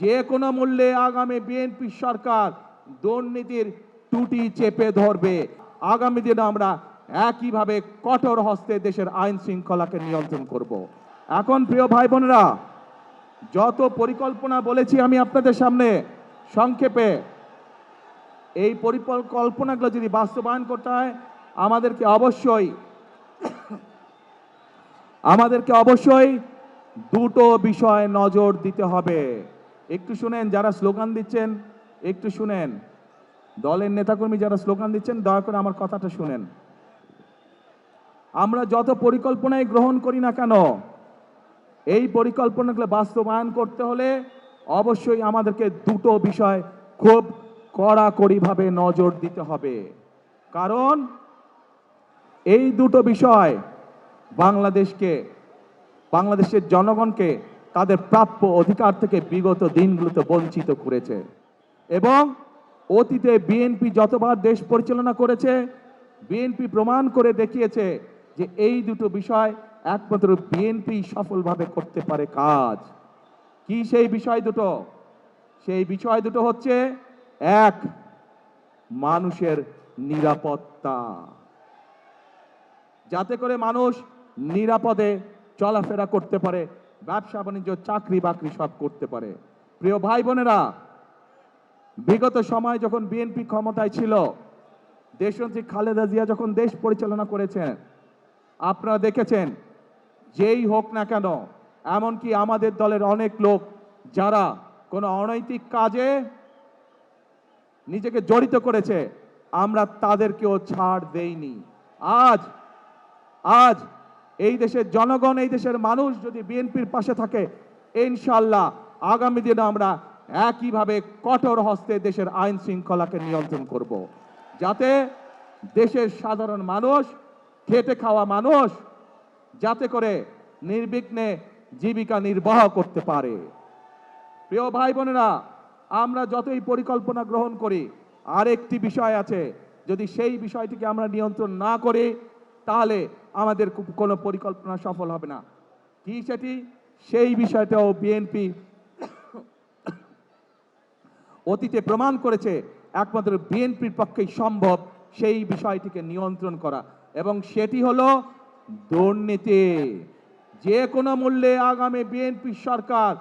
যে কোনো মূল্যে আগামী বিএনপি সরকার দুর্নীতির টুটি চেপে ধরবে। আগামী দিনে আমরা একইভাবে কঠোর হস্তে দেশের আইন শৃঙ্খলাকে নিয়ন্ত্রণ করব। এখন প্রিয় ভাই বোনেরা, যত পরিকল্পনা বলেছি আমি আপনাদের সামনে সংক্ষেপে, এই পরিকল্পনাগুলো যদি বাস্তবায়ন করতে হয় আমাদেরকে অবশ্যই দুটো বিষয় নজর দিতে হবে। একটু শুনেন, যারা স্লোগান দিচ্ছেন একটু শুনেন, দলের নেতাকর্মী যারা স্লোগান দিচ্ছেন দয়া করে আমার কথাটা শুনেন। আমরা যত পরিকল্পনাই গ্রহণ করি না কেন, এই পরিকল্পনাগুলো বাস্তবায়ন করতে হলে অবশ্যই আমাদেরকে দুটো বিষয় খুব কড়াকড়িভাবে নজর দিতে হবে। কারণ এই দুটো বিষয় বাংলাদেশের জনগণকে তাদের প্রাপ্য অধিকার থেকে বিগত দিনগুলোতে বঞ্চিত করেছে। এবং অতীতে বিএনপি যতবার দেশ পরিচালনা করেছে, বিএনপি প্রমাণ করে দেখিয়েছে যে এই দুটো বিষয় একমাত্র বিএনপি সফলভাবে করতে পারে কাজ। কি সেই বিষয় দুটো? সেই বিষয় দুটো হচ্ছে, এক, মানুষের নিরাপত্তা, যাতে করে মানুষ নিরাপদে চলাফেরা করতে পারে, ব্যবসা বাণিজ্য চাকরি বাকরি সব করতে পারে। প্রিয় ভাই বোনেরা, বিগত সময় যখন বিএনপি ক্ষমতায় ছিল, দেশনেত্রী খালেদা জিয়া যখন দেশ পরিচালনা করেছেন, আপনারা দেখেছেন যেই হোক না কেন, এমনকি আমাদের দলের অনেক লোক যারা কোনো অনৈতিক কাজে নিজেকে জড়িত করেছে, আমরা তাদেরকেও ছাড় দেইনি। আজ এই দেশের জনগণ, এই দেশের মানুষ যদি বিএনপির পাশে থাকে, ইনশাআল্লাহ আগামী দিনে আমরা একইভাবে কঠোর হস্তে দেশের আইন শৃঙ্খলাকে নিয়ন্ত্রণ করব, যাতে দেশের সাধারণ মানুষ, খেটে খাওয়া মানুষ যাতে করে নির্বিঘ্নে জীবিকা নির্বাহ করতে পারে। প্রিয় ভাই বোনেরা, আমরা যতই পরিকল্পনা গ্রহণ করি, আরেকটি বিষয় আছে, যদি সেই বিষয়টিকে আমরা নিয়ন্ত্রণ না করি তাহলে আমাদের কোনো পরিকল্পনা সফল হবে না। কি সেটি? সেই বিষয়টাও বিএনপি অতীতে প্রমাণ করেছে একমাত্র বিএনপির পক্ষেই সম্ভব সেই বিষয়টিকে নিয়ন্ত্রণ করা, এবং সেটি হলো দুর্নীতি। যে কোনো মূল্যে আগামী বিএনপি সরকার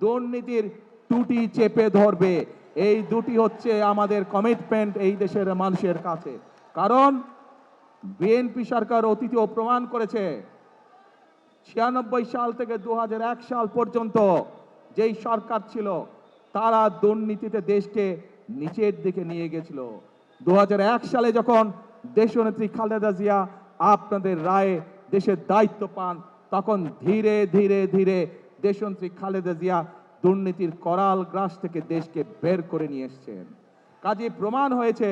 দুর্নীতির টুটি চেপে ধরবে। এই দুটি হচ্ছে আমাদের কমিটমেন্ট এই দেশের মানুষের কাছে। কারণ বিএনপি সরকার অতীতেও প্রমাণ করেছে, 96 সাল থেকে 2001 সাল পর্যন্ত যেই সরকার ছিল, তারা দুর্নীতিতে দেশকে নিচের দিকে নিয়ে গেছিল। 2001 সালে যখন দেশনেত্রী খালেদা জিয়া আপনাদের রায়ে দেশের দায়িত্ব পান, তখন ধীরে ধীরে ধীরে দেশনেত্রী খালেদা জিয়া দুর্নীতির করাল গ্রাস থেকে দেশকে বের করে নিয়ে এসেছেন। কাজে প্রমাণ হয়েছে,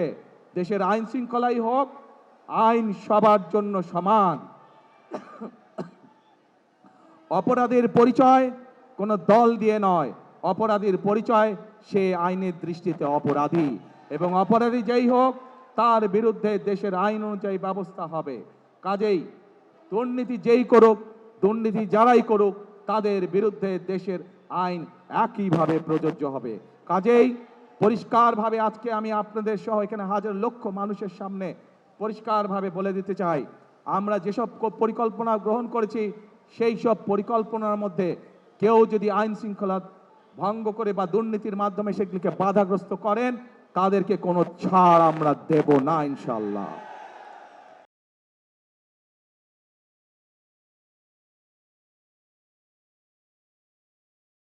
দেশের আইন শৃঙ্খলাই হোক, আইন সবার জন্য সমান। অপরাধের পরিচয় কোনো দল দিয়ে নয়, অপরাধীর পরিচয় সে আইনের দৃষ্টিতে অপরাধী, এবং অপরাধী যেই হোক তার বিরুদ্ধে দেশের আইন অনুযায়ী ব্যবস্থা হবে। কাজেই দুর্নীতি যেই করুক, দুর্নীতি যারাই করুক, তাদের বিরুদ্ধে দেশের আইন একইভাবে প্রযোজ্য হবে। কাজেই পরিষ্কারভাবে আজকে আমি আপনাদের সহ এখানে হাজার লক্ষ মানুষের সামনে পরিষ্কারভাবে বলে দিতে চাই, আমরা যেসব পরিকল্পনা গ্রহণ করেছি, সেই সব পরিকল্পনার মধ্যে কেউ যদি আইন শৃঙ্খলা ভঙ্গ করে বা দুর্নীতির মাধ্যমে সেগুলিকে বাধাগ্রস্ত করেন, তাদেরকে কোনো ছাড় আমরা দেব না ইনশাআল্লাহ।